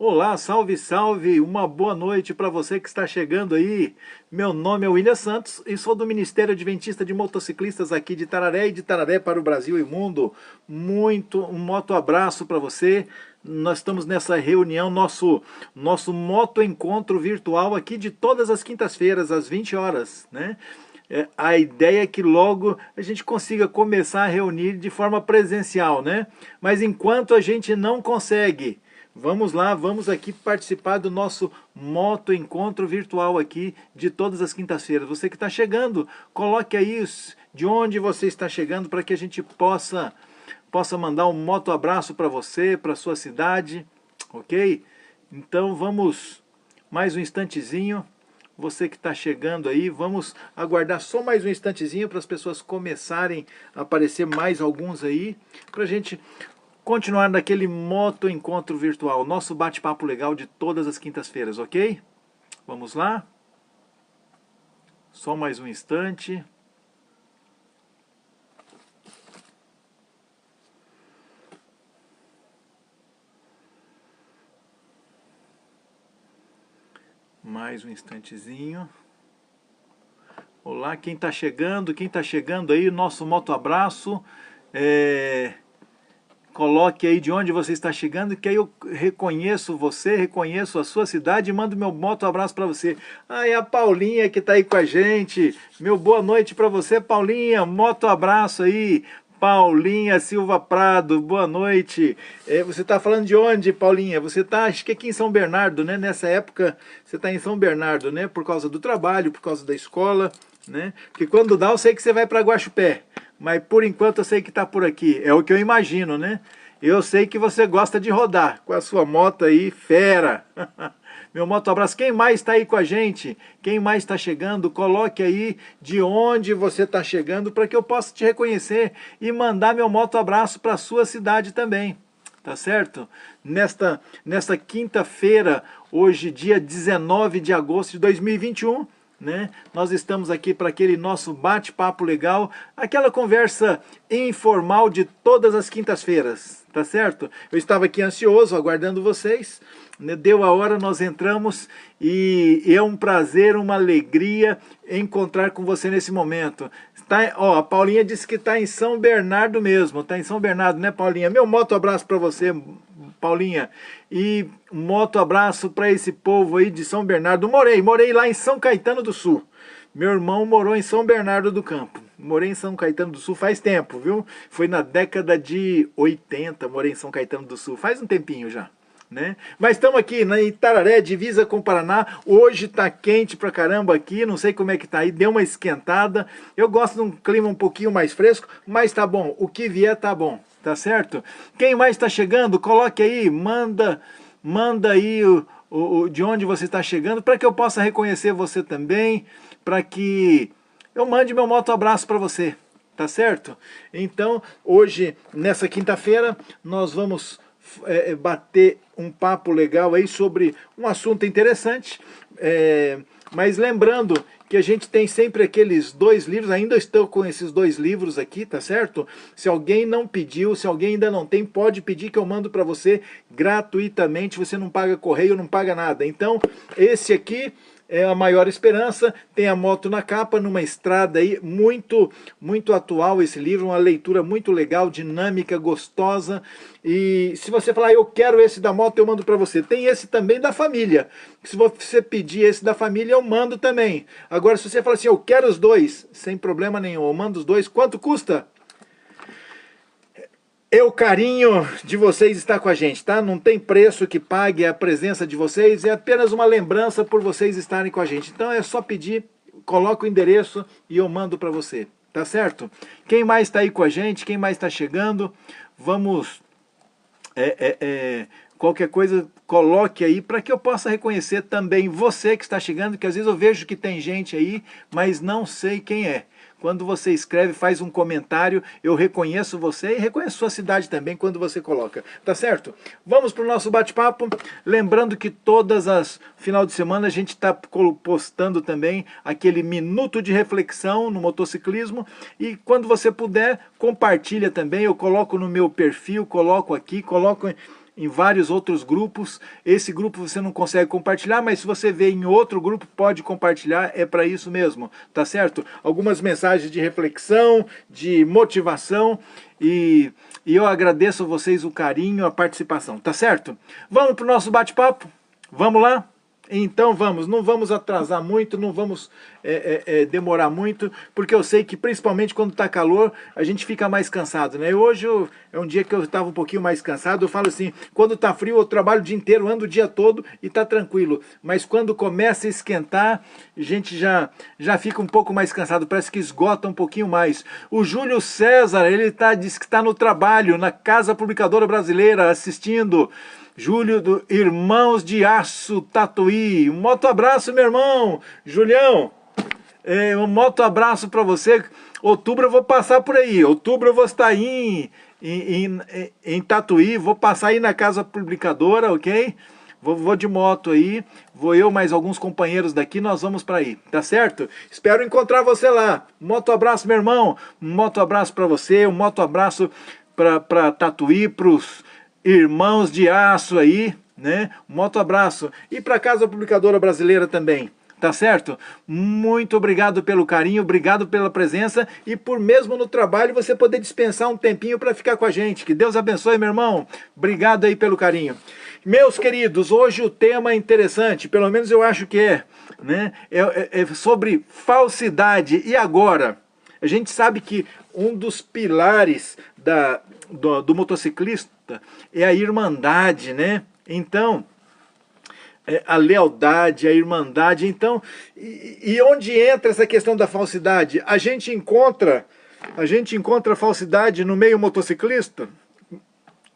Olá, salve, salve, uma boa noite para você que está chegando aí. Meu nome é William Santos e sou do Ministério Adventista de Motociclistas aqui de Tararé e de Tararé para o Brasil e mundo. Um moto abraço para você. Nós estamos nessa reunião, nosso moto encontro virtual aqui de todas as quintas-feiras às 20 horas, né? A ideia é que logo a gente consiga começar a reunir de forma presencial, né? Mas enquanto a gente não consegue, vamos lá, vamos aqui participar do nosso moto encontro virtual aqui de todas as quintas-feiras. Você que está chegando, coloque aí de onde você está chegando para que a gente possa mandar um moto abraço para você, para sua cidade, ok? Então vamos mais um instantezinho. Você que está chegando aí, vamos aguardar só mais um instantezinho para as pessoas começarem a aparecer mais alguns aí, para a gente continuar naquele moto encontro virtual, nosso bate-papo legal de todas as quintas-feiras, ok? Vamos lá? Só mais um instante. Mais um instantezinho. Olá, quem está chegando aí, nosso moto abraço. Coloque aí de onde você está chegando, que aí eu reconheço você, reconheço a sua cidade e mando meu moto abraço para você. Ah, é a Paulinha que está aí com a gente. Meu boa noite para você, Paulinha. Moto abraço aí. Paulinha Silva Prado, boa noite. Você está falando de onde, Paulinha? Você está, acho que aqui em São Bernardo, né? Nessa época você está em São Bernardo, né? Por causa do trabalho, por causa da escola, né? Porque quando dá eu sei que você vai para Guaxupé, mas por enquanto eu sei que está por aqui. É o que eu imagino, né? Eu sei que você gosta de rodar com a sua moto aí, fera. Meu moto abraço. Quem mais está aí com a gente? Quem mais está chegando? Coloque aí de onde você está chegando para que eu possa te reconhecer e mandar meu moto abraço para a sua cidade também. Tá certo? Nesta quinta-feira, hoje dia 19 de agosto de 2021, né? Nós estamos aqui para aquele nosso bate-papo legal, aquela conversa informal de todas as quintas-feiras, tá certo? Eu estava aqui ansioso, aguardando vocês, né? Deu a hora, nós entramos e é um prazer, uma alegria encontrar com você nesse momento. Ó, a Paulinha disse que está em São Bernardo mesmo, está em São Bernardo, né, Paulinha? Meu moto abraço para você, Paulinha, e um moto abraço para esse povo aí de São Bernardo. Morei lá em São Caetano do Sul. Meu irmão morou em São Bernardo do Campo. Morei em São Caetano do Sul faz tempo, viu? Foi na década de 80, morei em São Caetano do Sul, faz um tempinho já, né? Mas estamos aqui na Itararé, divisa com o Paraná. Hoje tá quente pra caramba aqui, não sei como é que tá aí, deu uma esquentada. Eu gosto de um clima um pouquinho mais fresco, mas tá bom, o que vier tá bom, tá certo? Quem mais está chegando, coloque aí, manda aí de onde você está chegando, para que eu possa reconhecer você também, para que eu mande meu moto abraço para você, tá certo? Então, hoje, nessa quinta-feira, nós vamos bater um papo legal aí sobre um assunto interessante, mas lembrando que a gente tem sempre aqueles dois livros, ainda estou com esses dois livros aqui, tá certo? Se alguém não pediu, se alguém ainda não tem, pode pedir que eu mando para você gratuitamente, você não paga correio, não paga nada. Então, esse aqui é a Maior Esperança, tem a moto na capa, numa estrada aí, muito atual esse livro, uma leitura muito legal, dinâmica, gostosa. E se você falar, eu quero esse da moto, eu mando para você. Tem esse também da família. Se você pedir esse da família, eu mando também. Agora, se você falar assim, eu quero os dois, sem problema nenhum, eu mando os dois. Quanto custa? O carinho de vocês está com a gente, tá? Não tem preço que pague a presença de vocês, é apenas uma lembrança por vocês estarem com a gente. Então é só pedir, coloca o endereço e eu mando para você, tá certo? Quem mais está aí com a gente, quem mais está chegando, vamos... qualquer coisa, coloque aí para que eu possa reconhecer também você que está chegando, que às vezes eu vejo que tem gente aí, mas não sei quem é. Quando você escreve, faz um comentário, eu reconheço você e reconheço sua cidade também quando você coloca, tá certo? Vamos para o nosso bate-papo, lembrando que todas as final de semana a gente está postando também aquele minuto de reflexão no motociclismo, e quando você puder, compartilha também, eu coloco no meu perfil, coloco aqui, coloco em vários outros grupos. Esse grupo você não consegue compartilhar, mas se você vê em outro grupo, pode compartilhar, é para isso mesmo, tá certo? Algumas mensagens de reflexão, de motivação, e eu agradeço a vocês o carinho, a participação, tá certo? Vamos para o nosso bate-papo? Vamos lá? Então vamos, não vamos atrasar muito, não vamos demorar muito, porque eu sei que principalmente quando está calor, a gente fica mais cansado, né? Hoje é um dia que eu estava um pouquinho mais cansado, eu falo assim, quando está frio eu trabalho o dia inteiro, ando o dia todo e está tranquilo, mas quando começa a esquentar, a gente já fica um pouco mais cansado, parece que esgota um pouquinho mais. O Júlio César, ele diz que está no trabalho, na Casa Publicadora Brasileira, assistindo. Júlio do Irmãos de Aço, Tatuí. Um moto abraço, meu irmão. Julião, um moto abraço para você. Outubro eu vou passar por aí. Outubro eu vou estar aí em Tatuí. Vou passar aí na Casa Publicadora, ok? Vou de moto aí. Vou eu mais alguns companheiros daqui. Nós vamos para aí, tá certo? Espero encontrar você lá. Um moto abraço, meu irmão. Um moto abraço para você. Um moto abraço para Tatuí, para os Irmãos de Aço aí, né? Um moto abraço. E para a Casa Publicadora Brasileira também, tá certo? Muito obrigado pelo carinho, obrigado pela presença e por mesmo no trabalho você poder dispensar um tempinho para ficar com a gente. Que Deus abençoe, meu irmão. Obrigado aí pelo carinho. Meus queridos, hoje o tema é interessante, pelo menos eu acho que é, né? É sobre falsidade. E agora? A gente sabe que um dos pilares do motociclista é a irmandade, né? Então, a lealdade, a irmandade. Então, e onde entra essa questão da falsidade? A gente encontra falsidade no meio motociclista?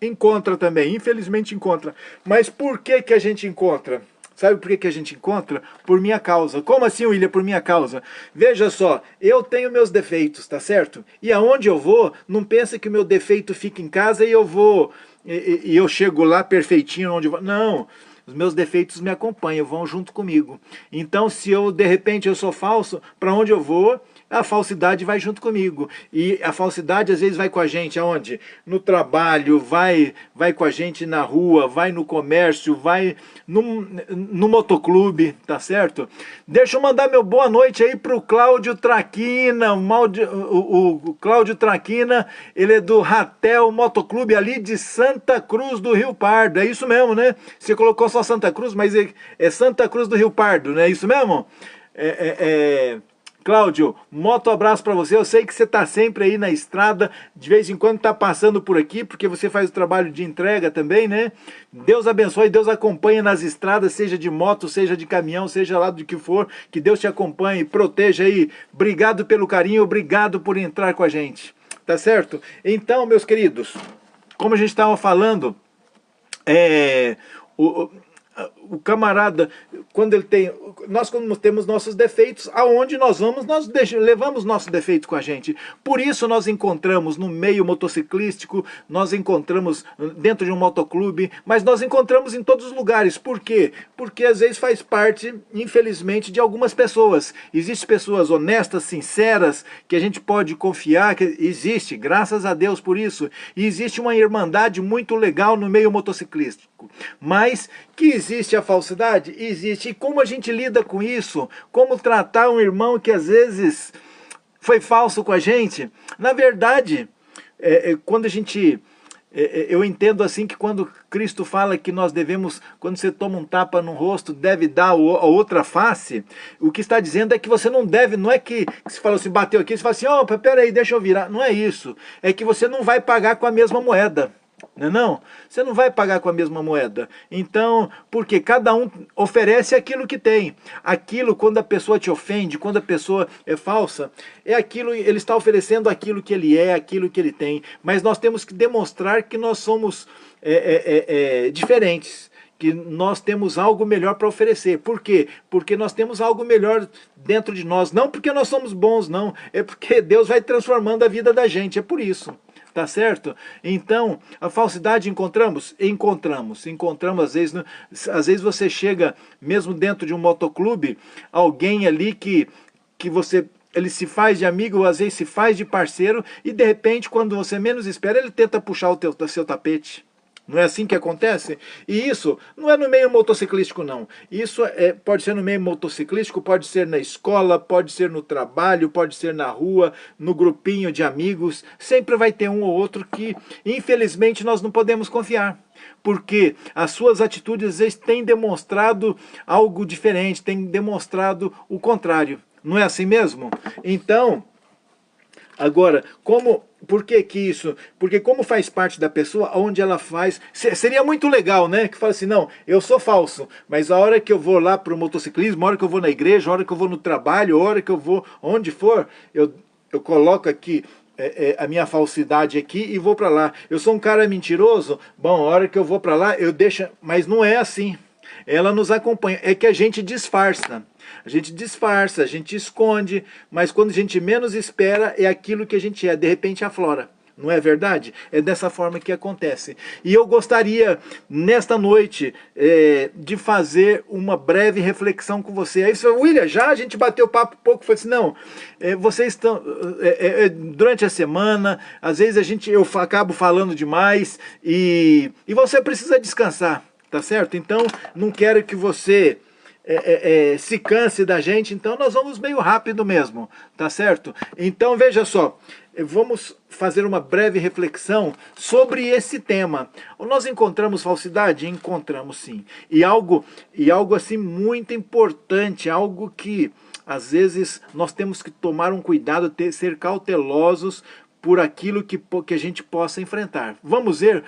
Encontra também, infelizmente encontra. Mas por que que a gente encontra? Sabe por que a gente encontra? Por minha causa. Como assim, William, por minha causa? Veja só, eu tenho meus defeitos, tá certo? E aonde eu vou, não pensa que o meu defeito fica em casa e eu vou, e eu chego lá perfeitinho onde eu vou. Não, os meus defeitos me acompanham, vão junto comigo. Então, se eu, de repente, eu sou falso, para onde eu vou, a falsidade vai junto comigo. E a falsidade às vezes vai com a gente aonde? No trabalho, vai com a gente na rua, vai no comércio, vai no motoclube, tá certo? Deixa eu mandar meu boa noite aí pro Cláudio Traquina. O Cláudio Traquina, ele é do Ratel Motoclube ali de Santa Cruz do Rio Pardo. É isso mesmo, né? Você colocou só Santa Cruz, mas é Santa Cruz do Rio Pardo, não é isso mesmo? Cláudio, moto abraço para você. Eu sei que você está sempre aí na estrada, de vez em quando está passando por aqui, porque você faz o trabalho de entrega também, né? Deus abençoe, Deus acompanha nas estradas, seja de moto, seja de caminhão, seja lá do que for, que Deus te acompanhe, proteja aí. Obrigado pelo carinho, obrigado por entrar com a gente, tá certo? Então, meus queridos, como a gente estava falando, o camarada, quando ele tem, nós quando temos nossos defeitos, aonde nós vamos, nós levamos nosso defeito com a gente. Por isso nós encontramos no meio motociclístico, nós encontramos dentro de um motoclube, mas nós encontramos em todos os lugares. Por quê? Porque às vezes faz parte, infelizmente, de algumas pessoas. Existem pessoas honestas, sinceras, que a gente pode confiar, que existe, graças a Deus por isso. E existe uma irmandade muito legal no meio motociclístico. Mas que existe a falsidade? Existe. E como a gente lida com isso? Como tratar um irmão que às vezes foi falso com a gente? Na verdade, quando a gente... eu entendo assim que quando Cristo fala que nós devemos, quando você toma um tapa no rosto, deve dar a outra face, o que está dizendo é que você não deve, não é que você fala assim, bateu aqui, você fala assim, opa, peraí, deixa eu virar. Não é isso. É que você não vai pagar com a mesma moeda. Não, você não vai pagar com a mesma moeda. Então, porque cada um oferece aquilo que tem. Aquilo, quando a pessoa te ofende, quando a pessoa é falsa, é aquilo, ele está oferecendo aquilo que ele é, aquilo que ele tem. Mas nós temos que demonstrar que nós somos diferentes, que nós temos algo melhor para oferecer. Por quê? Porque nós temos algo melhor dentro de nós. Não porque nós somos bons, não. É porque Deus vai transformando a vida da gente. É por isso. Tá certo? Então, a falsidade encontramos? Encontramos às vezes você chega, mesmo dentro de um motoclube, alguém ali que ele se faz de amigo, ou às vezes se faz de parceiro, e de repente, quando você menos espera, ele tenta puxar o seu tapete. Não é assim que acontece? E isso não é no meio motociclístico, não. Isso pode ser no meio motociclístico, pode ser na escola, pode ser no trabalho, pode ser na rua, no grupinho de amigos. Sempre vai ter um ou outro que, infelizmente, nós não podemos confiar. Porque as suas atitudes têm demonstrado algo diferente, têm demonstrado o contrário. Não é assim mesmo? Então, agora, por que isso? Porque como faz parte da pessoa, onde ela faz... Seria muito legal, né? Que fala assim, não, eu sou falso, mas a hora que eu vou lá para o motociclismo, a hora que eu vou na igreja, a hora que eu vou no trabalho, a hora que eu vou onde for, eu coloco aqui a minha falsidade aqui e vou para lá. Eu sou um cara mentiroso, bom, a hora que eu vou para lá, eu deixo... Mas não é assim. Ela nos acompanha. É que a gente disfarça. A gente disfarça, a gente esconde, mas quando a gente menos espera, é aquilo que a gente é. De repente aflora. Não é verdade? É dessa forma que acontece. E eu gostaria, nesta noite, de fazer uma breve reflexão com você. Aí você falou, William, já a gente bateu papo um pouco, falei assim, não, vocês estão, durante a semana, às vezes eu acabo falando demais e você precisa descansar, tá certo? Então, não quero que você... se canse da gente, então nós vamos meio rápido mesmo, tá certo? Então veja só, vamos fazer uma breve reflexão sobre esse tema. Nós encontramos falsidade? Encontramos sim. E algo assim muito importante, algo que às vezes nós temos que tomar um cuidado, ser cautelosos por aquilo que a gente possa enfrentar. Vamos ver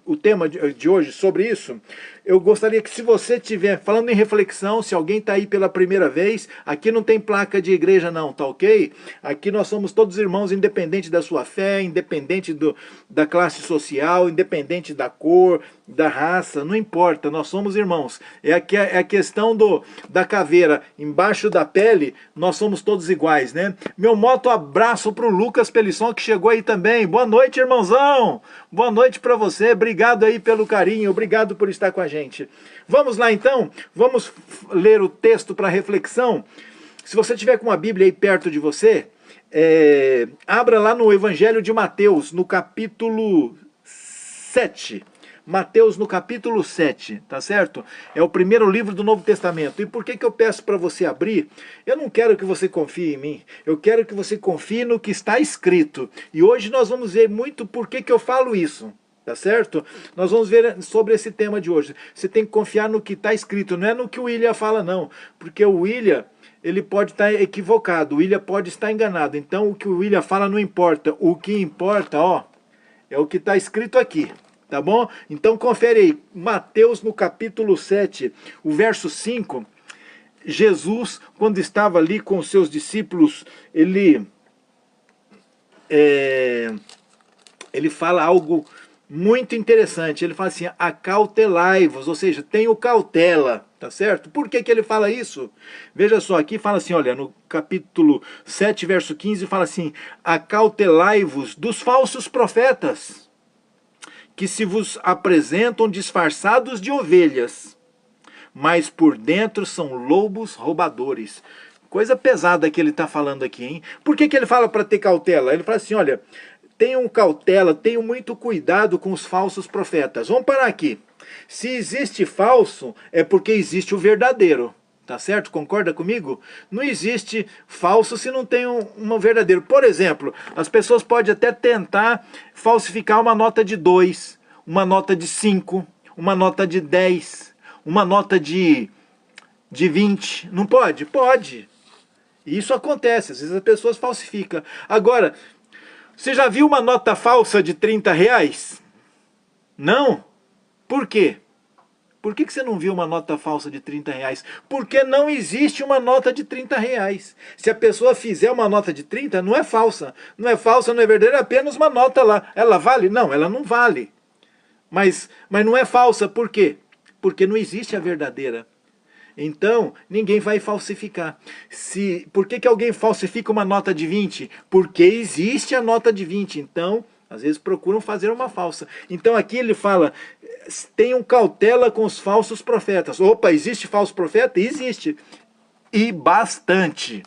o tema de hoje sobre isso? Eu gostaria que, se você estiver falando em reflexão, se alguém está aí pela primeira vez, aqui não tem placa de igreja não, tá ok? Aqui nós somos todos irmãos, independente da sua fé, independente da classe social, independente da cor, da raça, não importa, nós somos irmãos. É a questão da caveira, embaixo da pele, nós somos todos iguais, né? Meu moto abraço para o Lucas Pelisson, que chegou aí também. Boa noite, irmãozão! Boa noite para você, obrigado aí pelo carinho, obrigado por estar com a gente. Vamos lá então, vamos ler o texto para reflexão. Se você tiver com a Bíblia aí perto de você, abra lá no Evangelho de Mateus, no capítulo 7. Mateus no capítulo 7, tá certo? É o primeiro livro do Novo Testamento. E por que eu peço para você abrir? Eu não quero que você confie em mim, eu quero que você confie no que está escrito. E hoje nós vamos ver muito por que eu falo isso, tá certo? Nós vamos ver sobre esse tema de hoje. Você tem que confiar no que está escrito, não é no que o William fala não, porque o William... ele pode estar equivocado, o William pode estar enganado. Então o que o William fala não importa, o que importa, ó, é o que está escrito aqui. Tá bom? Então confere aí, Mateus no capítulo 7, o verso 5, Jesus, quando estava ali com os seus discípulos, ele fala algo muito interessante. Ele fala assim, acautelai-vos, ou seja, tenham cautela, tá certo? Por que ele fala isso? Veja só, aqui fala assim, olha, no capítulo 7, verso 15, fala assim, acautelai-vos dos falsos profetas, que se vos apresentam disfarçados de ovelhas, mas por dentro são lobos roubadores. Coisa pesada que ele está falando aqui, hein? Por que ele fala para ter cautela? Ele fala assim, olha, tenham cautela, tenham muito cuidado com os falsos profetas. Vamos parar aqui. Se existe falso, é porque existe o verdadeiro. Tá certo? Concorda comigo? Não existe falso se não tem um verdadeiro. Por exemplo, as pessoas podem até tentar falsificar uma nota de 2, uma nota de 5, uma nota de 10, uma nota de 20. Não pode? Pode. E isso acontece, às vezes as pessoas falsificam. Agora, você já viu uma nota falsa de 30 reais? Não? Por quê? Por que você não viu uma nota falsa de 30 reais? Porque não existe uma nota de 30 reais. Se a pessoa fizer uma nota de 30, não é falsa. Não é falsa, não é verdadeira, é apenas uma nota lá. Ela vale? Não, ela não vale. Mas não é falsa, por quê? Porque não existe a verdadeira. Então, ninguém vai falsificar. Por que alguém falsifica uma nota de 20? Porque existe a nota de 20. Então, às vezes procuram fazer uma falsa. Então aqui ele fala, tenham cautela com os falsos profetas. Opa, existe falso profeta? Existe. E bastante.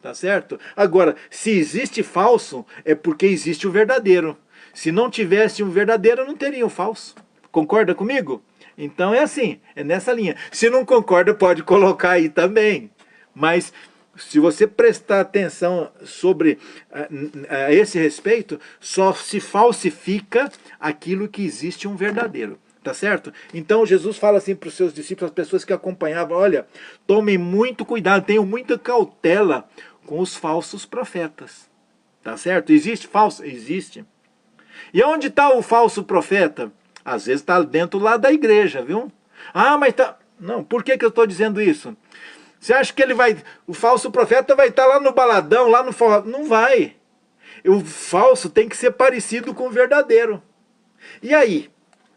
Tá certo? Agora, se existe falso, é porque existe o verdadeiro. Se não tivesse um verdadeiro, não teria um falso. Concorda comigo? Então é assim, é nessa linha. Se não concorda, pode colocar aí também. Mas se você prestar atenção sobre a esse respeito, só se falsifica aquilo que existe um verdadeiro. Tá certo? Então Jesus fala assim para os seus discípulos, as pessoas que acompanhavam, olha, tomem muito cuidado, tenham muita cautela com os falsos profetas. Tá certo? Existe falso? Existe. E onde está o falso profeta? Às vezes está dentro lá da igreja, viu? Ah, mas tá... Não, por que eu estou dizendo isso? Você acha que ele vai... O falso profeta vai estar lá no baladão, lá no forró? Não vai. O falso tem que ser parecido com o verdadeiro. E aí?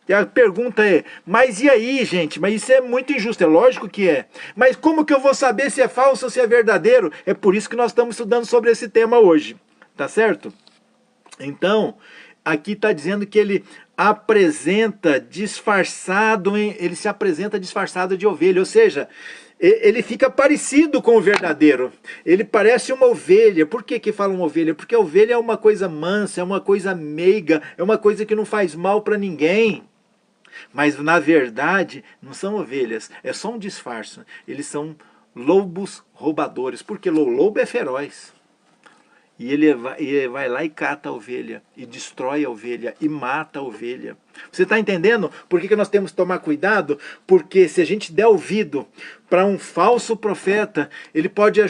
E a pergunta é, mas e aí, gente? Mas isso é muito injusto, é lógico que é. Mas como que eu vou saber se é falso ou se é verdadeiro? É por isso que nós estamos estudando sobre esse tema hoje. Tá certo? Então, aqui está dizendo que ele apresenta disfarçado, ele se apresenta disfarçado de ovelha, ou seja, ele fica parecido com o verdadeiro. Ele parece uma ovelha. Por que fala uma ovelha? Porque a ovelha é uma coisa mansa, é uma coisa meiga, é uma coisa que não faz mal para ninguém. Mas na verdade não são ovelhas, é só um disfarce. Eles são lobos roubadores, porque o lobo é feroz. E ele vai lá e cata a ovelha, e destrói a ovelha, e mata a ovelha. Você está entendendo por que nós temos que tomar cuidado? Porque se a gente der ouvido para um falso profeta, ele pode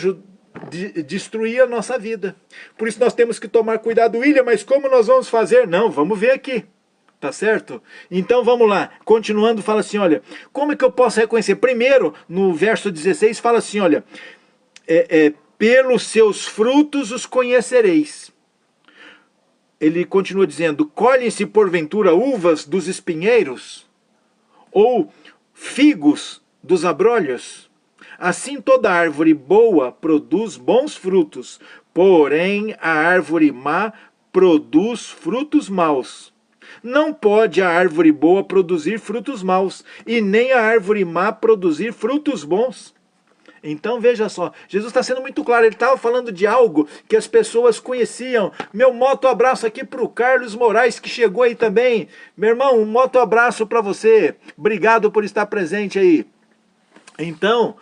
destruir a nossa vida. Por isso nós temos que tomar cuidado. William, mas como nós vamos fazer? Não, vamos ver aqui. Tá certo? Então vamos lá, continuando, fala assim, olha, como é que eu posso reconhecer? Primeiro, no verso 16, fala assim, olha, pelos seus frutos os conhecereis. Ele continua dizendo, colhem-se porventura uvas dos espinheiros? Ou figos dos abrolhos? Assim toda árvore boa produz bons frutos, porém a árvore má produz frutos maus. Não pode a árvore boa produzir frutos maus, e nem a árvore má produzir frutos bons. Então veja só, Jesus está sendo muito claro, ele estava falando de algo que as pessoas conheciam. Meu moto abraço aqui para o Carlos Moraes, que chegou aí também. Meu irmão, um moto abraço para você, obrigado por estar presente aí. Então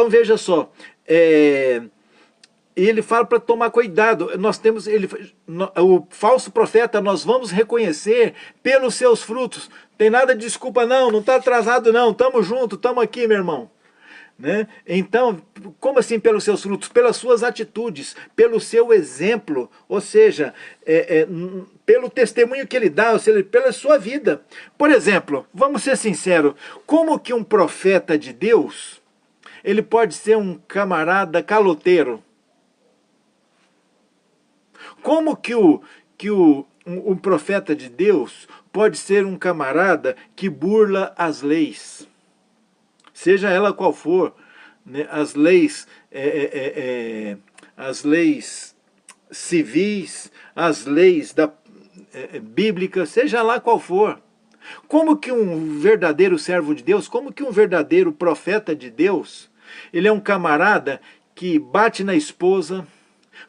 veja só, e ele fala para tomar cuidado. Nós temos o falso profeta, nós vamos reconhecer pelos seus frutos. Tem nada de desculpa não, não está atrasado não, estamos juntos, estamos aqui, meu irmão. Né? Então, como assim pelos seus frutos? Pelas suas atitudes, pelo seu exemplo, ou seja, pelo testemunho que ele dá, ou seja, pela sua vida. Por exemplo, vamos ser sinceros, como que um profeta de Deus, ele pode ser um camarada caloteiro? Como que um profeta de Deus pode ser um camarada que burla as leis? Seja ela qual for, né, as leis civis, as leis bíblicas, seja lá qual for. Como que um verdadeiro servo de Deus, como que um verdadeiro profeta de Deus, ele é um camarada que bate na esposa,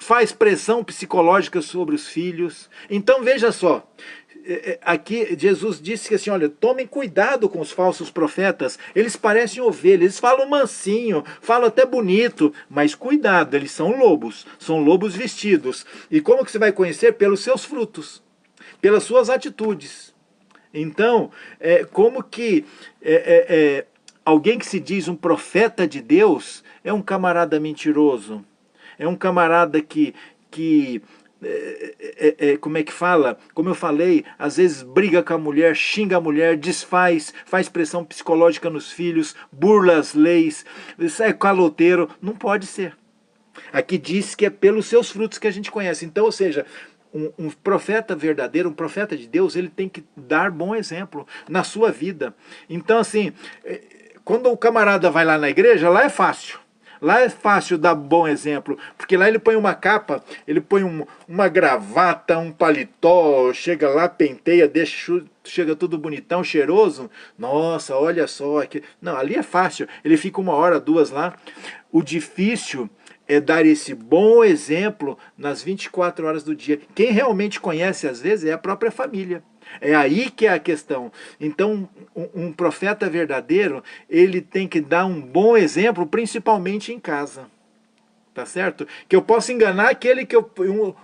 faz pressão psicológica sobre os filhos? Então veja só, aqui Jesus disse que assim, olha, tomem cuidado com os falsos profetas, eles parecem ovelhas, eles falam mansinho, falam até bonito, mas cuidado, eles são lobos vestidos. E como que você vai conhecer? Pelos seus frutos, pelas suas atitudes. Então, como que alguém que se diz um profeta de Deus é um camarada mentiroso, é um camarada que como é que fala? Como eu falei, às vezes briga com a mulher, xinga a mulher, desfaz, faz pressão psicológica nos filhos, burla as leis, é caloteiro. Não pode ser. Aqui diz que é pelos seus frutos que a gente conhece. Então, ou seja, um profeta verdadeiro, um profeta de Deus, ele tem que dar bom exemplo na sua vida. Então, assim, quando o camarada vai lá na igreja, lá é fácil. Lá é fácil dar bom exemplo, porque lá ele põe uma capa, ele põe uma gravata, um paletó, chega lá, penteia, chega tudo bonitão, cheiroso. Nossa, olha só. Não, ali é fácil, ele fica 1 hora, 2 lá. O difícil é dar esse bom exemplo nas 24 horas do dia. Quem realmente conhece, às vezes, é a própria família. É aí que é a questão. Então, um profeta verdadeiro, ele tem que dar um bom exemplo, principalmente em casa. Tá certo? Que eu posso enganar aquele que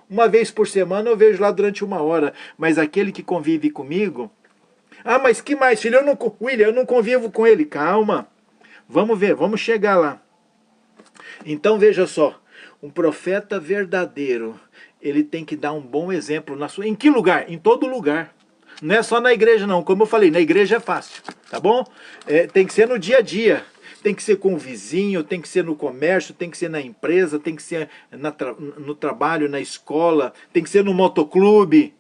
uma vez por semana eu vejo lá durante 1 hora, mas aquele que convive comigo... Ah, mas que mais, filho? William, eu não convivo com ele. Calma. Vamos ver, vamos chegar lá. Então veja só, um profeta verdadeiro, ele tem que dar um bom exemplo na sua... Em que lugar? Em todo lugar. Não é só na igreja não, como eu falei, na igreja é fácil, tá bom? Tem que ser no dia a dia, tem que ser com o vizinho, tem que ser no comércio, tem que ser na empresa, tem que ser no trabalho, na escola, tem que ser no motoclube,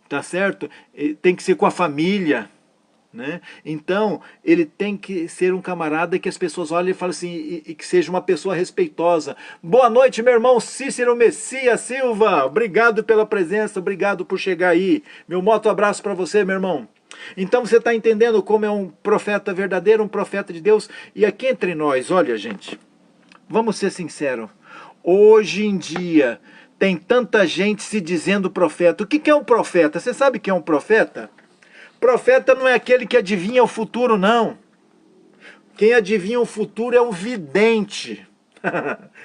tá certo? Tem que ser com a família, né? Então, ele tem que ser um camarada que as pessoas olhem e falem assim, e que seja uma pessoa respeitosa. Boa noite, meu irmão Cícero Messias Silva. Obrigado pela presença, obrigado por chegar aí. Meu moto abraço para você, meu irmão. Então você está entendendo como é um profeta verdadeiro, um profeta de Deus? E aqui entre nós, olha gente, vamos ser sinceros. Hoje em dia, tem tanta gente se dizendo profeta. O que é um profeta? Você sabe o que é um profeta? Profeta não é aquele que adivinha o futuro, não. Quem adivinha o futuro é o vidente.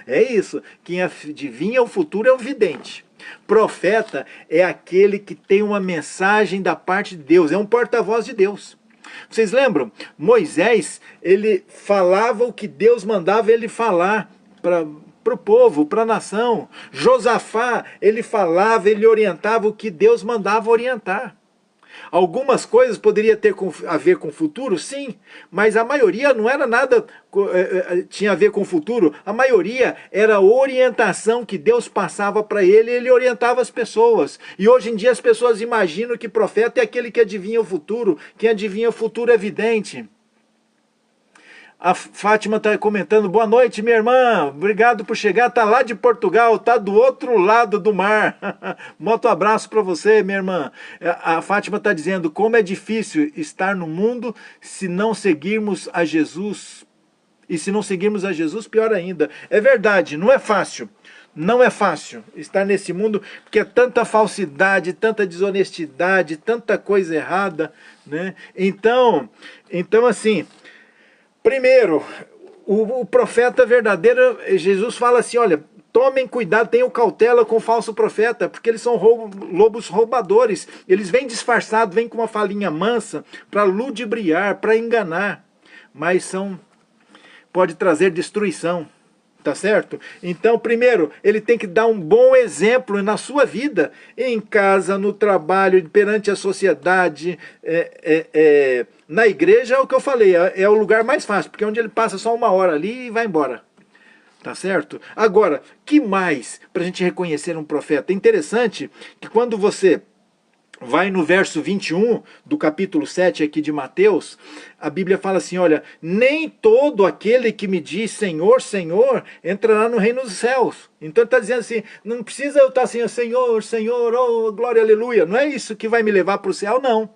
É isso. Quem adivinha o futuro é o vidente. Profeta é aquele que tem uma mensagem da parte de Deus. É um porta-voz de Deus. Vocês lembram? Moisés, ele falava o que Deus mandava ele falar para o povo, para a nação. Josafá, ele falava, ele orientava o que Deus mandava orientar. Algumas coisas poderiam ter a ver com o futuro, sim, mas a maioria não era nada, tinha a ver com o futuro, a maioria era a orientação que Deus passava para ele e ele orientava as pessoas. E hoje em dia as pessoas imaginam que profeta é aquele que adivinha o futuro, quem adivinha o futuro é vidente. A Fátima está comentando, boa noite minha irmã, obrigado por chegar, está lá de Portugal, está do outro lado do mar. Moto abraço para você minha irmã. A Fátima está dizendo, como é difícil estar no mundo se não seguirmos a Jesus. E se não seguirmos a Jesus, pior ainda. É verdade, não é fácil. Não é fácil estar nesse mundo, porque é tanta falsidade, tanta desonestidade, tanta coisa errada, né? Então assim... Primeiro, o profeta verdadeiro, Jesus fala assim, olha, tomem cuidado, tenham cautela com o falso profeta, porque eles são lobos roubadores, eles vêm disfarçados, vêm com uma falinha mansa para ludibriar, para enganar, mas pode trazer destruição. Tá certo? Então, primeiro, ele tem que dar um bom exemplo na sua vida, em casa, no trabalho, perante a sociedade, na igreja, é o que eu falei, é o lugar mais fácil, porque é onde ele passa só 1 hora ali e vai embora. Tá certo? Agora, que mais para a gente reconhecer um profeta? É interessante que quando você vai no verso 21 do capítulo 7 aqui de Mateus, a Bíblia fala assim, olha, nem todo aquele que me diz Senhor, Senhor, entrará no reino dos céus. Então ele está dizendo assim, não precisa eu estar assim, Senhor, Senhor, oh, glória, aleluia. Não é isso que vai me levar para o céu, não.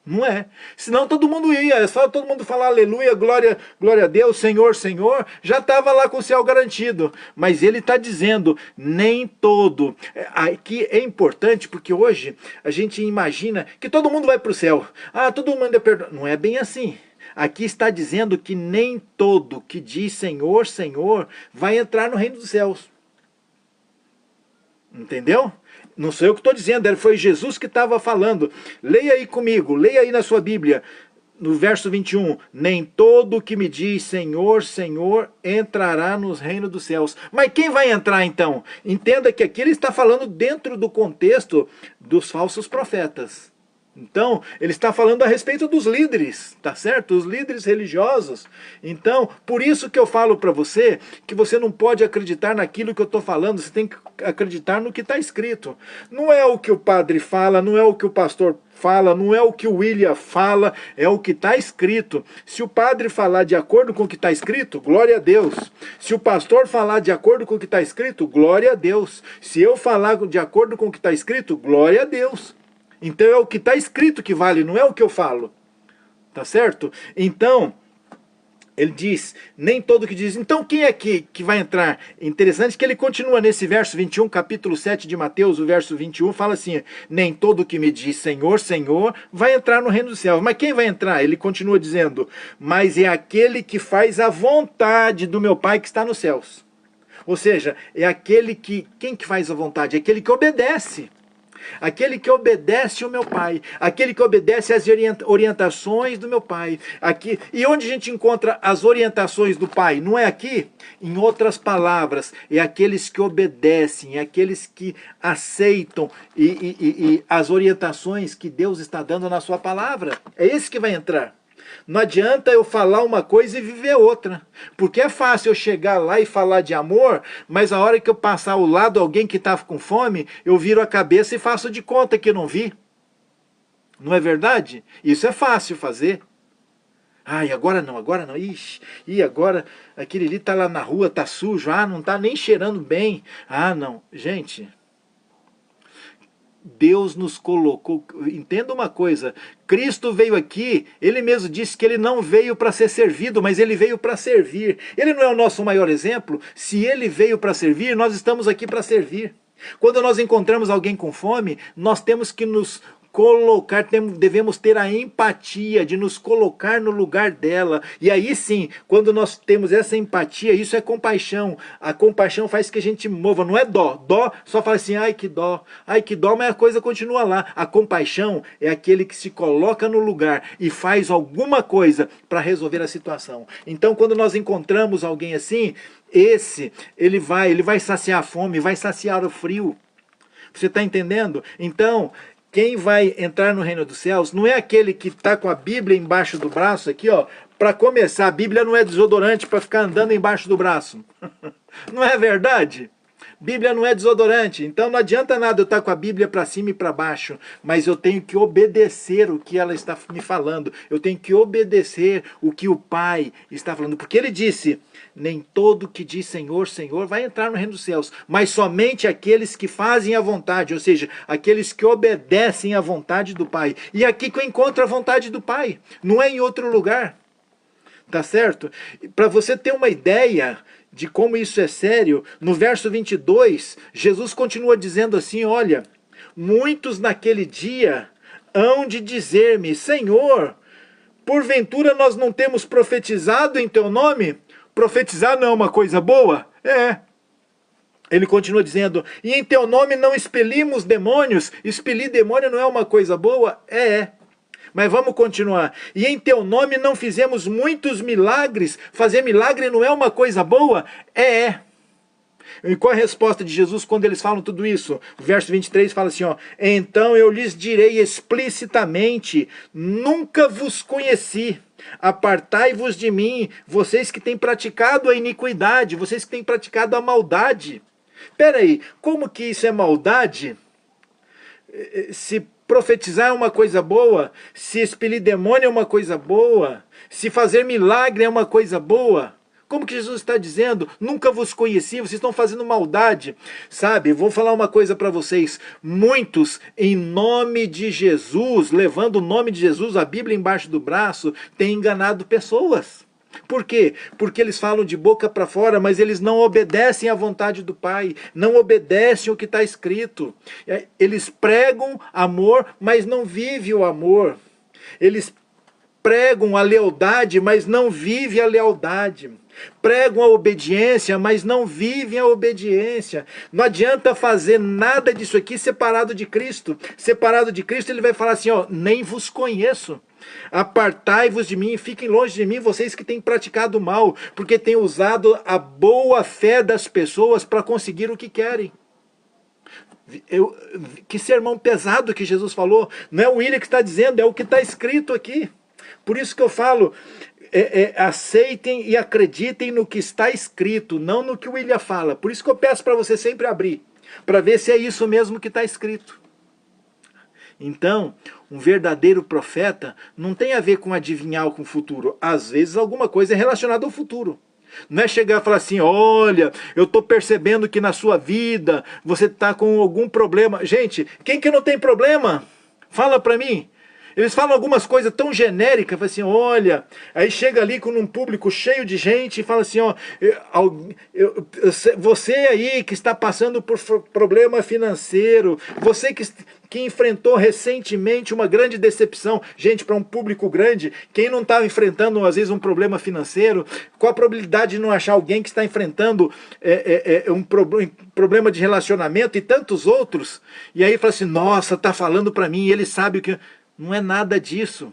Não é. Senão todo mundo ia, é só todo mundo falar aleluia, glória, glória a Deus, Senhor, Senhor, já estava lá com o céu garantido. Mas ele está dizendo, nem todo. Aqui é importante porque hoje a gente imagina que todo mundo vai para o céu. Ah, todo mundo é perdoado. Não é bem assim. Aqui está dizendo que nem todo que diz Senhor, Senhor, vai entrar no reino dos céus. Entendeu? Não sou eu que estou dizendo, foi Jesus que estava falando. Leia aí comigo, leia aí na sua Bíblia, no verso 21. Nem todo que me diz Senhor, Senhor, entrará no reino dos céus. Mas quem vai entrar então? Entenda que aqui ele está falando dentro do contexto dos falsos profetas. Então, ele está falando a respeito dos líderes, tá certo? Os líderes religiosos. Então, por isso que eu falo para você que você não pode acreditar naquilo que eu estou falando, você tem que acreditar no que está escrito. Não é o que o padre fala, não é o que o pastor fala, não é o que o William fala, é o que está escrito. Se o padre falar de acordo com o que está escrito, glória a Deus. Se o pastor falar de acordo com o que está escrito, glória a Deus. Se eu falar de acordo com o que está escrito, glória a Deus. Então é o que está escrito que vale, não é o que eu falo. Tá certo? Então, Ele diz, nem todo que diz, então quem é que vai entrar? Interessante que ele continua nesse verso 21, capítulo 7 de Mateus, o verso 21, fala assim, nem todo que me diz Senhor, Senhor, vai entrar no reino dos céus. Mas quem vai entrar? Ele continua dizendo, mas é aquele que faz a vontade do meu Pai que está nos céus. Ou seja, é aquele que, quem que faz a vontade? É aquele que obedece. Aquele que obedece o meu Pai, aquele que obedece às orientações do meu Pai. Aqui, e onde a gente encontra as orientações do Pai? Não é aqui? Em outras palavras, é aqueles que obedecem, é aqueles que aceitam e as orientações que Deus está dando na sua palavra. É esse que vai entrar. Não adianta eu falar uma coisa e viver outra. Porque é fácil eu chegar lá e falar de amor, mas a hora que eu passar ao lado alguém que está com fome, eu viro a cabeça e faço de conta que não vi. Não é verdade? Isso é fácil fazer. Ai, agora não. Ixi, e agora aquele ali está lá na rua, está sujo. Ah, não está nem cheirando bem. Ah, não. Gente, Deus nos colocou, entenda uma coisa, Cristo veio aqui, ele mesmo disse que ele não veio para ser servido, mas ele veio para servir. Ele não é o nosso maior exemplo? Se ele veio para servir, nós estamos aqui para servir. Quando nós encontramos alguém com fome, nós temos que nos colocar, devemos ter a empatia de nos colocar no lugar dela. E aí sim, quando nós temos essa empatia, isso é compaixão. A compaixão faz que a gente mova, não é dó. Dó só fala assim, ai que dó, mas a coisa continua lá. A compaixão é aquele que se coloca no lugar e faz alguma coisa para resolver a situação. Então quando nós encontramos alguém assim, ele vai saciar a fome, vai saciar o frio. Você está entendendo? Então, quem vai entrar no reino dos céus não é aquele que está com a Bíblia embaixo do braço aqui, ó. Para começar, a Bíblia não é desodorante para ficar andando embaixo do braço. Não é verdade? Bíblia não é desodorante, então não adianta nada eu estar com a Bíblia para cima e para baixo, mas eu tenho que obedecer o que ela está me falando, eu tenho que obedecer o que o Pai está falando, porque ele disse, nem todo que diz Senhor, Senhor vai entrar no reino dos céus, mas somente aqueles que fazem a vontade, ou seja, aqueles que obedecem à vontade do Pai. E aqui que eu encontro a vontade do Pai, não é em outro lugar, tá certo? Para você ter uma ideia de como isso é sério, no verso 22, Jesus continua dizendo assim, olha, muitos naquele dia hão de dizer-me, Senhor, porventura nós não temos profetizado em teu nome? Profetizar não é uma coisa boa? É. Ele continua dizendo, e em teu nome não expelimos demônios? Expelir demônio não é uma coisa boa? É. Mas vamos continuar. E em teu nome não fizemos muitos milagres? Fazer milagre não é uma coisa boa? É. E qual é a resposta de Jesus quando eles falam tudo isso? O verso 23 fala assim, ó, então eu lhes direi explicitamente, nunca vos conheci. Apartai-vos de mim, vocês que têm praticado a iniquidade, vocês que têm praticado a maldade. Peraí, como que isso é maldade? Se profetizar é uma coisa boa, se expelir demônio é uma coisa boa, se fazer milagre é uma coisa boa. Como que Jesus está dizendo? Nunca vos conheci, vocês estão fazendo maldade. Sabe, vou falar uma coisa para vocês. Muitos, em nome de Jesus, levando o nome de Jesus, a Bíblia embaixo do braço, têm enganado pessoas. Por quê? Porque eles falam de boca para fora, mas eles não obedecem à vontade do Pai, não obedecem o que está escrito. Eles pregam amor, mas não vivem o amor. Eles pregam a lealdade, mas não vivem a lealdade. Pregam a obediência, mas não vivem a obediência. Não adianta fazer nada disso aqui separado de Cristo. Separado de Cristo, ele vai falar assim, ó, nem vos conheço. Apartai-vos de mim, fiquem longe de mim, vocês que têm praticado mal, porque têm usado a boa fé das pessoas para conseguir o que querem. Que sermão pesado que Jesus falou. Não é o William que está dizendo, é o que está escrito aqui. Por isso que eu falo, aceitem e acreditem no que está escrito, não no que o William fala. Por isso que eu peço para você sempre abrir, para ver se é isso mesmo que está escrito. Então, um verdadeiro profeta não tem a ver com adivinhar com o futuro. Às vezes alguma coisa é relacionada ao futuro. Não é chegar e falar assim, olha, eu estou percebendo que na sua vida você está com algum problema. Gente, quem que não tem problema? Fala para mim. Eles falam algumas coisas tão genéricas, fala assim, olha, aí chega ali com um público cheio de gente e fala assim, ó, você aí que está passando por problema financeiro, você que enfrentou recentemente uma grande decepção, gente, para um público grande, quem não está enfrentando às vezes um problema financeiro, qual a probabilidade de não achar alguém que está enfrentando um problema de relacionamento e tantos outros, e aí fala assim, nossa, está falando para mim, ele sabe o que... Não é nada disso.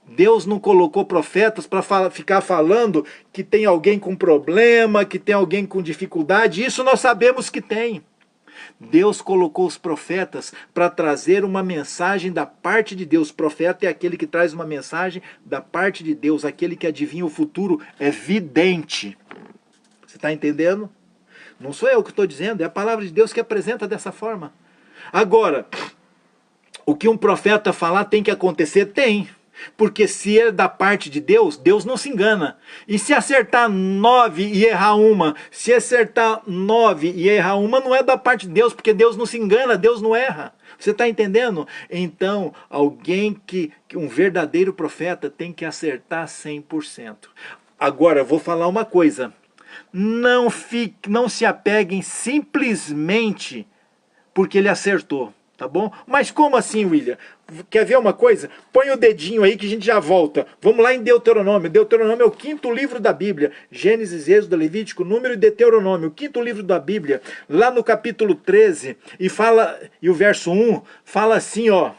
Deus não colocou profetas para ficar falando que tem alguém com problema, que tem alguém com dificuldade, isso nós sabemos que tem. Deus colocou os profetas para trazer uma mensagem da parte de Deus. O profeta é aquele que traz uma mensagem da parte de Deus, aquele que adivinha o futuro, é vidente. Você está entendendo? Não sou eu que estou dizendo, é a palavra de Deus que apresenta dessa forma. Agora, o que um profeta falar tem que acontecer? Tem. Porque se é da parte de Deus, Deus não se engana. E se acertar 9 e errar uma, se acertar 9 e errar uma, não é da parte de Deus, porque Deus não se engana, Deus não erra. Você está entendendo? Então, um verdadeiro profeta tem que acertar 100%. Agora, eu vou falar uma coisa. Não se apeguem simplesmente porque ele acertou. Tá bom? Mas como assim, William? Quer ver uma coisa? Põe o dedinho aí que a gente já volta. Vamos lá em Deuteronômio. Deuteronômio é o 5º livro da Bíblia. Gênesis, Êxodo, Levítico, Número e Deuteronômio. O 5º livro da Bíblia. Lá no capítulo 13. E o verso 1 fala assim, ó.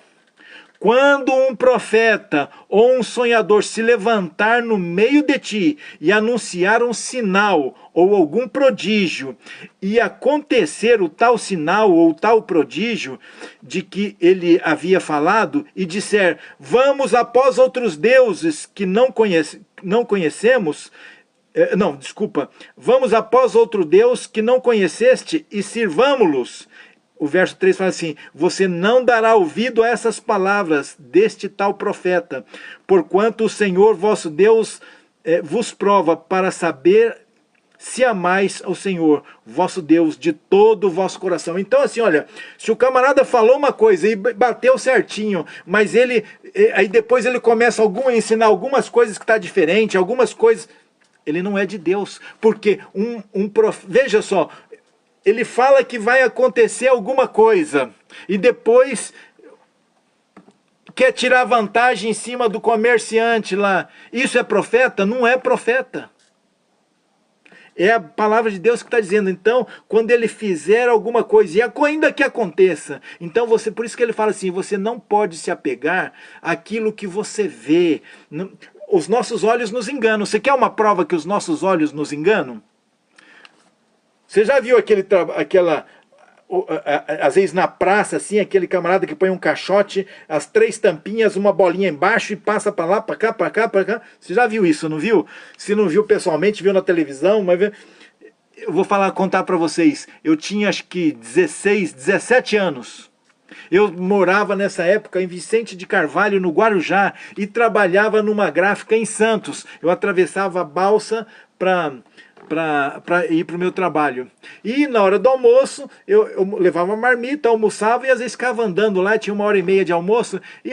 Quando um profeta ou um sonhador se levantar no meio de ti e anunciar um sinal ou algum prodígio, e acontecer o tal sinal ou tal prodígio de que ele havia falado, e disser, vamos após outros deuses que não conhecemos, vamos após outro Deus que não conheceste e sirvamo-los. O verso 3 fala assim, você não dará ouvido a essas palavras deste tal profeta, porquanto o Senhor vosso Deus vos prova para saber se amais ao Senhor vosso Deus de todo o vosso coração. Então assim, olha, se o camarada falou uma coisa e bateu certinho, mas aí depois ele começa a ensinar algumas coisas que está diferente, algumas coisas, ele não é de Deus, porque veja só, ele fala que vai acontecer alguma coisa, e depois quer tirar vantagem em cima do comerciante lá. Isso é profeta? Não é profeta. É a palavra de Deus que está dizendo. Então, quando ele fizer alguma coisa, e ainda que aconteça, então por isso que ele fala assim, você não pode se apegar àquilo que você vê. Os nossos olhos nos enganam. Você quer uma prova que os nossos olhos nos enganam? Você já viu às vezes na praça, assim, aquele camarada que põe um caixote, as 3 tampinhas, uma bolinha embaixo e passa para lá, para cá, para cá, para cá? Você já viu isso, não viu? Se não viu pessoalmente, viu na televisão, mas eu vou contar para vocês. Eu tinha acho que 17 anos. Eu morava nessa época em Vicente de Carvalho, no Guarujá, e trabalhava numa gráfica em Santos. Eu atravessava a balsa para ir para o meu trabalho. E na hora do almoço, eu levava uma marmita, almoçava e às vezes ficava andando lá, tinha 1h30 de almoço, e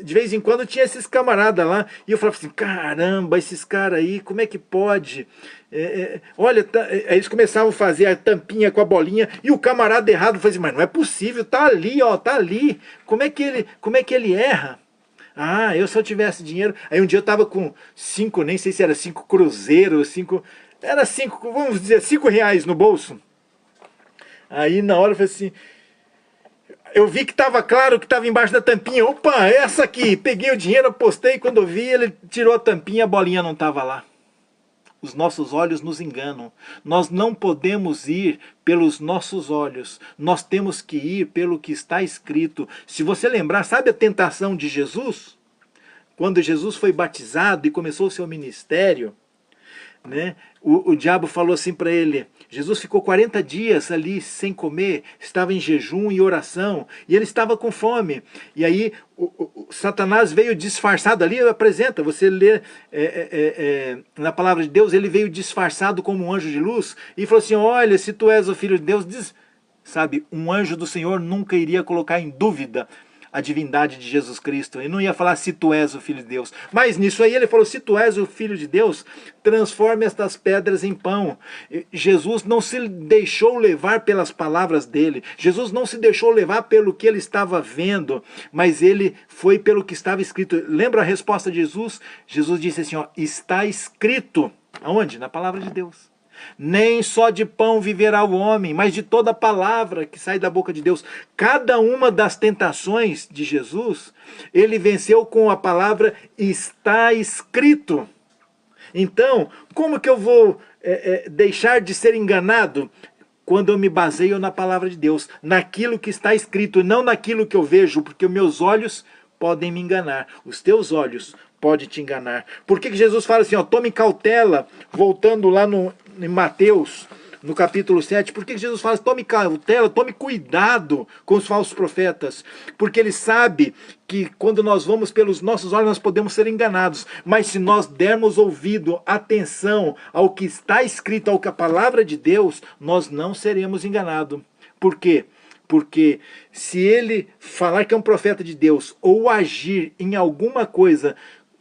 de vez em quando tinha esses camaradas lá, e eu falava assim, caramba, esses caras aí, como é que pode? Olha, aí eles começavam a fazer a tampinha com a bolinha, e o camarada errado falava assim, mas não é possível, tá ali, ó, tá ali, como é que ele erra? Ah, se eu tivesse dinheiro... Aí um dia eu tava com 5, nem sei se era 5 cruzeiros, 5... Era 5, vamos dizer, 5 reais no bolso. Aí na hora eu falei assim, eu vi que estava claro que estava embaixo da tampinha. Opa, essa aqui. Peguei o dinheiro, apostei, quando eu vi, ele tirou a tampinha, a bolinha não estava lá. Os nossos olhos nos enganam. Nós não podemos ir pelos nossos olhos. Nós temos que ir pelo que está escrito. Se você lembrar, sabe a tentação de Jesus? Quando Jesus foi batizado e começou o seu ministério, né? O diabo falou assim para ele, Jesus ficou 40 dias ali sem comer, estava em jejum e oração, e ele estava com fome, e aí o Satanás veio disfarçado, ali apresenta, você lê na palavra de Deus, ele veio disfarçado como um anjo de luz, e falou assim, olha, se tu és o filho de Deus, sabe, um anjo do Senhor nunca iria colocar em dúvida a divindade de Jesus Cristo. Ele não ia falar se tu és o Filho de Deus. Mas nisso aí ele falou, se tu és o Filho de Deus, transforme estas pedras em pão. Jesus não se deixou levar pelas palavras dele. Jesus não se deixou levar pelo que ele estava vendo, mas ele foi pelo que estava escrito. Lembra a resposta de Jesus? Jesus disse assim, ó, está escrito. Aonde? Na palavra de Deus. Nem só de pão viverá o homem, mas de toda palavra que sai da boca de Deus. Cada uma das tentações de Jesus, ele venceu com a palavra está escrito. Então, como que eu vou deixar de ser enganado? Quando eu me baseio na palavra de Deus, naquilo que está escrito, não naquilo que eu vejo, porque os meus olhos podem me enganar, os teus olhos podem te enganar. Por que Jesus fala assim, ó, tome cautela, voltando lá em Mateus, no capítulo 7, por que Jesus fala, tome cautela, tome cuidado com os falsos profetas? Porque ele sabe que quando nós vamos pelos nossos olhos, nós podemos ser enganados, mas se nós dermos ouvido, atenção ao que está escrito, ao que a palavra de Deus, nós não seremos enganados. Por quê? Porque se ele falar que é um profeta de Deus, ou agir em alguma coisa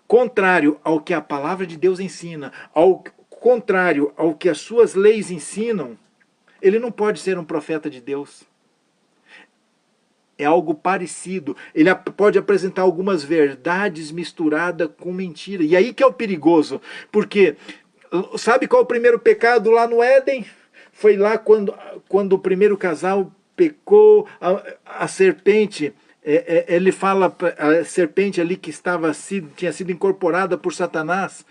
contrário ao que a palavra de Deus ensina, ao contrário ao que as suas leis ensinam, ele não pode ser um profeta de Deus. É algo parecido. Ele pode apresentar algumas verdades misturadas com mentira. E aí que é o perigoso. Porque, sabe qual é o primeiro pecado lá no Éden? Foi lá quando o primeiro casal pecou, a serpente... ele fala, a serpente ali que tinha sido incorporada por Satanás,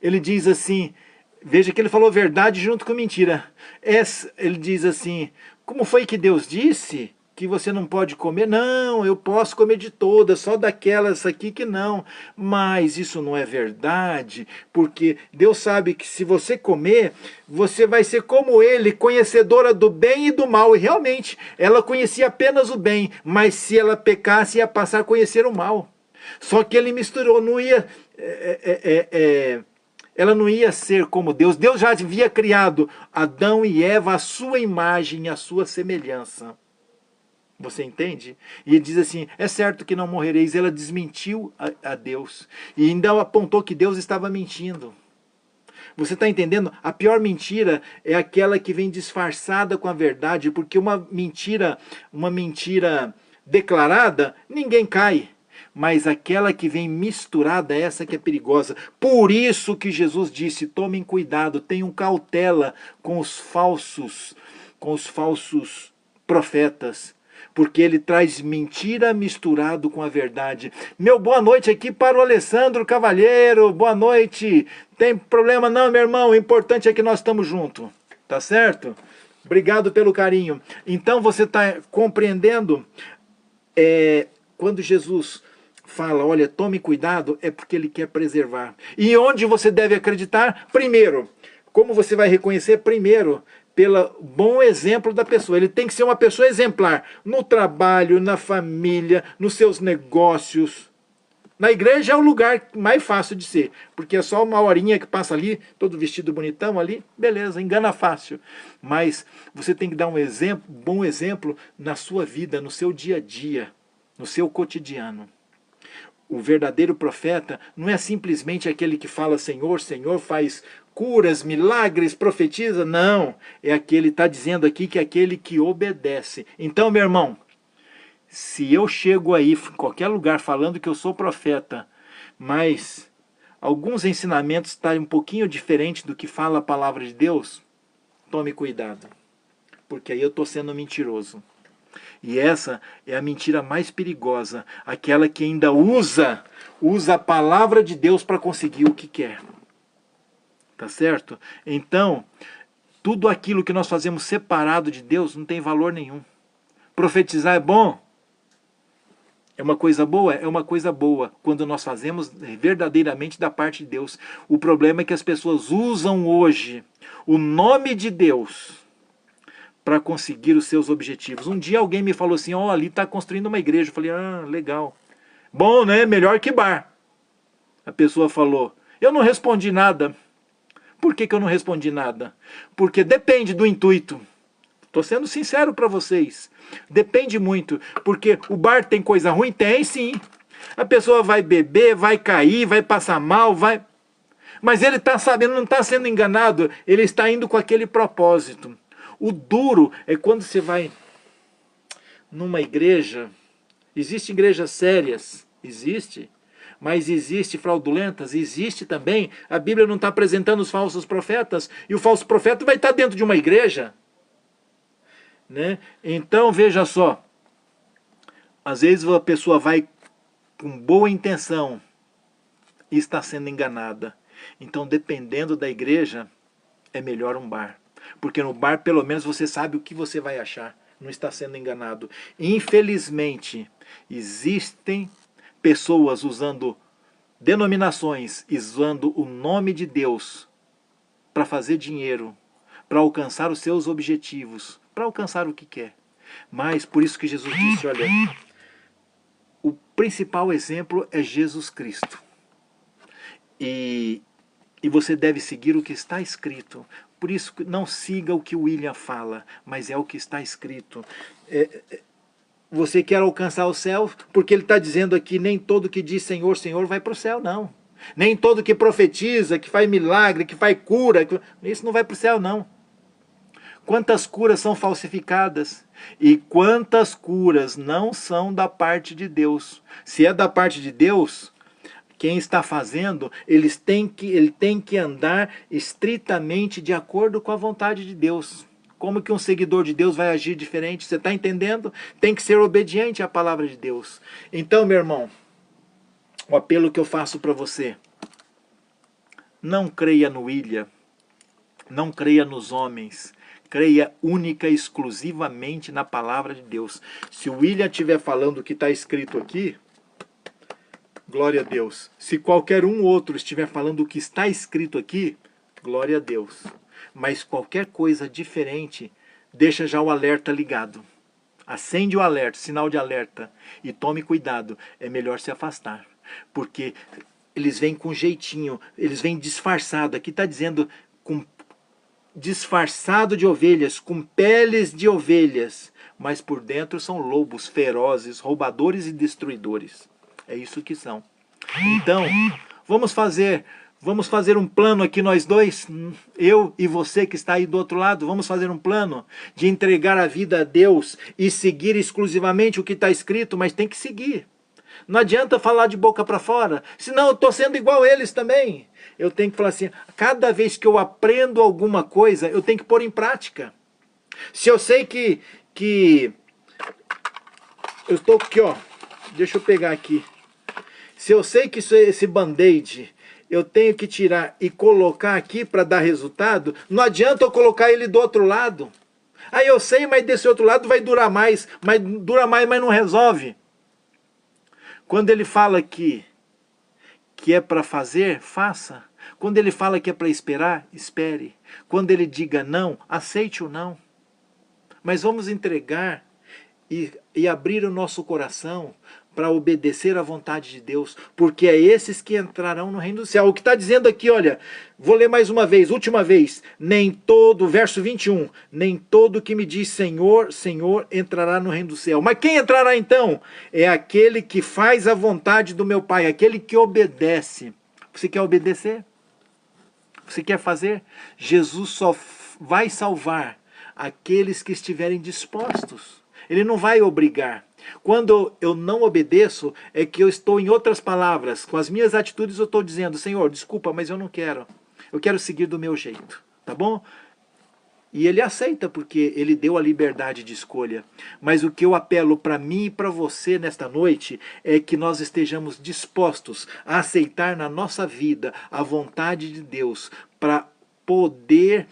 ele diz assim, veja que ele falou verdade junto com mentira. Ele diz assim, como foi que Deus disse que você não pode comer? Não, eu posso comer de todas, só daquelas aqui que não. Mas isso não é verdade, porque Deus sabe que se você comer, você vai ser como ele, conhecedora do bem e do mal. E realmente, ela conhecia apenas o bem, mas se ela pecasse, ia passar a conhecer o mal. Só que ele misturou, não ia... ela não ia ser como Deus. Deus já havia criado Adão e Eva à sua imagem e à sua semelhança. Você entende? E ele diz assim, é certo que não morrereis. Ela desmentiu a Deus. E ainda apontou que Deus estava mentindo. Você está entendendo? A pior mentira é aquela que vem disfarçada com a verdade, porque uma mentira declarada, ninguém cai. Mas aquela que vem misturada, essa que é perigosa. Por isso que Jesus disse, tomem cuidado, tenham cautela com os falsos profetas. Porque ele traz mentira misturado com a verdade. Meu boa noite aqui para o Alessandro Cavalheiro. Boa noite. Tem problema não, meu irmão. O importante é que nós estamos juntos. Tá certo? Obrigado pelo carinho. Então você está compreendendo? Quando Jesus fala, olha, tome cuidado, é porque ele quer preservar. E onde você deve acreditar? Primeiro. Como você vai reconhecer? Primeiro, pelo bom exemplo da pessoa. Ele tem que ser uma pessoa exemplar no trabalho, na família, nos seus negócios. Na igreja é o lugar mais fácil de ser, porque é só uma horinha que passa ali, todo vestido bonitão ali, beleza, engana fácil. Mas você tem que dar um exemplo, bom exemplo na sua vida, no seu dia a dia, no seu cotidiano. O verdadeiro profeta não é simplesmente aquele que fala Senhor, Senhor, faz curas, milagres, profetiza. Não, é aquele, está dizendo aqui que é aquele que obedece. Então, meu irmão, se eu chego aí em qualquer lugar falando que eu sou profeta, mas alguns ensinamentos estão um pouquinho diferentes do que fala a palavra de Deus, tome cuidado, porque aí eu estou sendo mentiroso. E essa é a mentira mais perigosa, aquela que ainda usa a palavra de Deus para conseguir o que quer. Tá certo? Então, tudo aquilo que nós fazemos separado de Deus não tem valor nenhum. Profetizar é bom? É uma coisa boa? É uma coisa boa, quando nós fazemos verdadeiramente da parte de Deus. O problema é que as pessoas usam hoje o nome de Deus para conseguir os seus objetivos. Um dia alguém me falou assim, ó, ali está construindo uma igreja. Eu falei, legal. Bom, né? Melhor que bar. A pessoa falou, eu não respondi nada. Por que eu não respondi nada? Porque depende do intuito. Estou sendo sincero para vocês. Depende muito, porque o bar tem coisa ruim? Tem sim. A pessoa vai beber, vai cair, vai passar mal, vai... Mas ele está sabendo, não está sendo enganado, ele está indo com aquele propósito. O duro é quando você vai numa igreja, existem igrejas sérias, existe, mas existe fraudulentas, existe também, a Bíblia não está apresentando os falsos profetas, e o falso profeta vai estar dentro de uma igreja. Né? Então veja só, às vezes a pessoa vai com boa intenção e está sendo enganada. Então dependendo da igreja, é melhor um bar. Porque no bar pelo menos você sabe o que você vai achar, não está sendo enganado. Infelizmente, existem pessoas usando denominações, usando o nome de Deus para fazer dinheiro, para alcançar os seus objetivos, para alcançar o que quer. Mas por isso que Jesus disse, olha, o principal exemplo é Jesus Cristo. E você deve seguir o que está escrito. Por isso não siga o que o William fala, mas é o que está escrito. Você quer alcançar o céu, porque ele está dizendo aqui, nem todo que diz Senhor, Senhor vai para o céu, não. Nem todo que profetiza, que faz milagre, que faz cura, isso não vai para o céu, não. Quantas curas são falsificadas e quantas curas não são da parte de Deus. Se é da parte de Deus, quem está fazendo, ele tem que andar estritamente de acordo com a vontade de Deus. Como que um seguidor de Deus vai agir diferente? Você está entendendo? Tem que ser obediente à palavra de Deus. Então, meu irmão, o apelo que eu faço para você, não creia no William, não creia nos homens, creia única e exclusivamente na palavra de Deus. Se o William estiver falando o que está escrito aqui, glória a Deus. Se qualquer um outro estiver falando o que está escrito aqui, glória a Deus. Mas qualquer coisa diferente, deixa já o alerta ligado. Acende o alerta, sinal de alerta, e tome cuidado, é melhor se afastar. Porque eles vêm com jeitinho, eles vêm disfarçado. Aqui está dizendo com disfarçado de ovelhas, com peles de ovelhas, mas por dentro são lobos ferozes, roubadores e destruidores. É isso que são. Então, vamos fazer um plano aqui nós dois, eu e você que está aí do outro lado, vamos fazer um plano de entregar a vida a Deus e seguir exclusivamente o que está escrito, mas tem que seguir. Não adianta falar de boca para fora, senão eu estou sendo igual eles também. Eu tenho que falar assim, cada vez que eu aprendo alguma coisa, eu tenho que pôr em prática. Se eu sei que eu estou aqui, ó, deixa eu pegar aqui. Se eu sei que esse band-aid eu tenho que tirar e colocar aqui para dar resultado, não adianta eu colocar ele do outro lado. Aí eu sei, mas desse outro lado vai durar mais, mas não resolve. Quando ele fala que é para fazer, faça. Quando ele fala que é para esperar, espere. Quando ele diga não, aceite o não. Mas vamos entregar e abrir o nosso coração para obedecer à vontade de Deus, porque é esses que entrarão no reino do céu. O que está dizendo aqui, olha, vou ler mais uma vez, última vez, nem todo, verso 21, nem todo que me diz Senhor, Senhor, entrará no reino do céu. Mas quem entrará então? É aquele que faz a vontade do meu Pai, aquele que obedece. Você quer obedecer? Você quer fazer? Jesus só vai salvar aqueles que estiverem dispostos. Ele não vai obrigar. Quando eu não obedeço, é que eu estou, em outras palavras, com as minhas atitudes eu estou dizendo, Senhor, desculpa, mas eu não quero. Eu quero seguir do meu jeito, tá bom? E ele aceita, porque ele deu a liberdade de escolha. Mas o que eu apelo para mim e para você nesta noite é que nós estejamos dispostos a aceitar na nossa vida a vontade de Deus para poder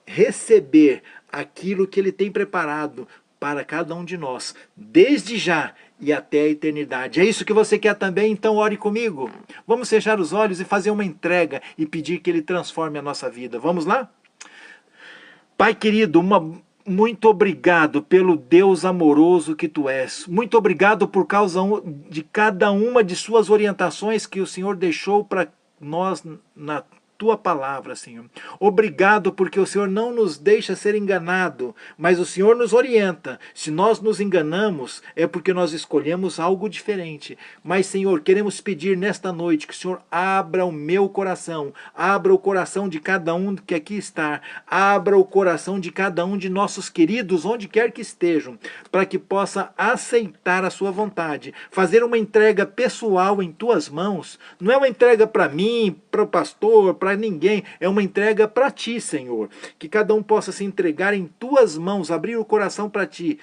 receber aquilo que ele tem preparado para cada um de nós, desde já e até a eternidade. É isso que você quer também? Então ore comigo. Vamos fechar os olhos e fazer uma entrega e pedir que ele transforme a nossa vida. Vamos lá? Pai querido, muito obrigado pelo Deus amoroso que tu és. Muito obrigado por causa de cada uma de suas orientações que o Senhor deixou para nós na tua palavra, Senhor. Obrigado porque o Senhor não nos deixa ser enganado, mas o Senhor nos orienta. Se nós nos enganamos, é porque nós escolhemos algo diferente. Mas, Senhor, queremos pedir nesta noite que o Senhor abra o meu coração, abra o coração de cada um que aqui está, abra o coração de cada um de nossos queridos, onde quer que estejam, para que possa aceitar a sua vontade, fazer uma entrega pessoal em tuas mãos. Não é uma entrega para mim, para o pastor, para ninguém, é uma entrega para ti, Senhor. Que cada um possa se entregar em tuas mãos, abrir o coração para ti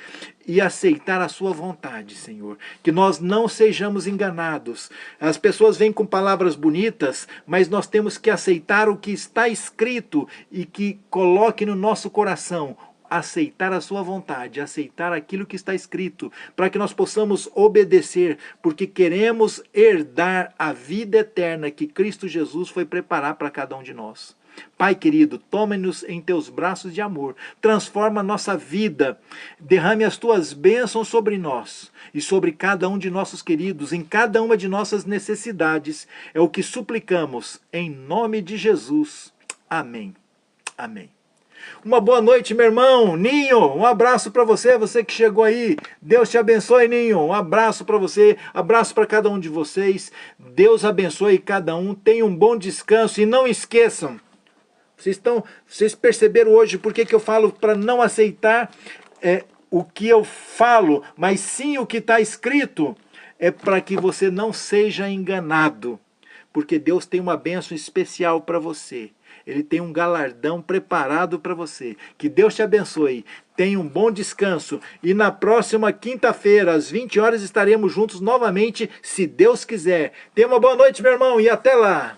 e aceitar a sua vontade, Senhor. Que nós não sejamos enganados. As pessoas vêm com palavras bonitas, mas nós temos que aceitar o que está escrito e que coloque no nosso coração aceitar a sua vontade, aceitar aquilo que está escrito, para que nós possamos obedecer, porque queremos herdar a vida eterna que Cristo Jesus foi preparar para cada um de nós. Pai querido, toma-nos em teus braços de amor, transforma a nossa vida, derrame as tuas bênçãos sobre nós e sobre cada um de nossos queridos, em cada uma de nossas necessidades. É o que suplicamos, em nome de Jesus. Amém. Amém. Uma boa noite, meu irmão. Ninho, um abraço para você, você que chegou aí. Deus te abençoe, Ninho. Um abraço para você, abraço para cada um de vocês. Deus abençoe cada um. Tenham um bom descanso e não esqueçam. Vocês perceberam hoje por que eu falo para não aceitar o que eu falo, mas sim o que está escrito? É para que você não seja enganado. Porque Deus tem uma bênção especial para você. Ele tem um galardão preparado para você. Que Deus te abençoe. Tenha um bom descanso. E na próxima quinta-feira, às 20 horas, estaremos juntos novamente, se Deus quiser. Tenha uma boa noite, meu irmão, e até lá.